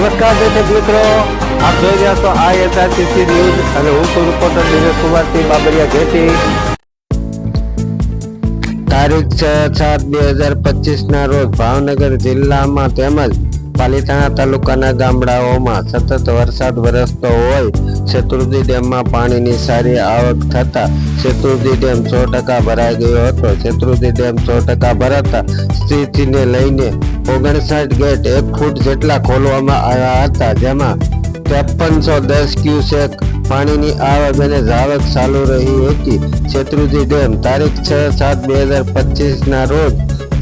નમસ્કાર દર્શક મિત્રો, આપ જોઈ રહ્યા છો ISRTC ન્યૂઝ અને હું છું રિપોર્ટર દિનેશ કુમારસિંહ બાબરિયા ઘેટી. તારીખ 6/7/2025 ના રોજ ભાવનગર જિલ્લામાં તેમજ પાલીતાણા તાલુકાના ગામડાઓમાં સતત વરસાદ વરસતો હોય શેત્રુંજી ડેમમાં પાણીની સારી આવક થતા શેત્રુંજી ડેમ 100% ભરાઈ ગયો હતો. શેત્રુંજી ડેમ 100% ભરાતા સ્થિતિને લઈને 59 ગેટ 1 ફૂટ જેટલા ખોલવામાં આવ્યા હતા, જેમાં 5310 ક્યુસેક પાણીની આવક અને જાવક ચાલુ રહી હતી. શેત્રુંજી ડેમ તારીખ 6/7/2025 ના રોજ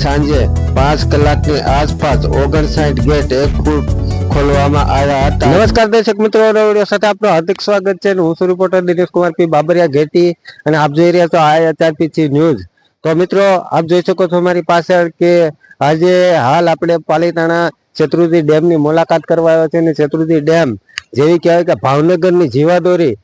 સાંજે 5 કલાકની આસપાસ 59 ગેટ 1 ફૂટ ખોલવામાં આવ્યા હતા. નમસ્કાર દર્શક મિત્રો, વિડીયો સાથે આપનું હાર્દિક સ્વાગત છે. હું છું રિપોર્ટર દિનેશ કુમારસિંહ બાબરિયા ઘેટી અને આપ જોઈ રહ્યા છો ISRTC ન્યૂઝ. તો મિત્રો, આપ જોઈ શકો છો મારી પાછળ કે આજે હાલ આપણે પાલીતાણા શેત્રુંજી ડેમની મુલાકાત કરવા આવ્યા છે અને શેત્રુંજી ડેમ જેવી કહેવાય કે ભાવનગરની જીવાદોરી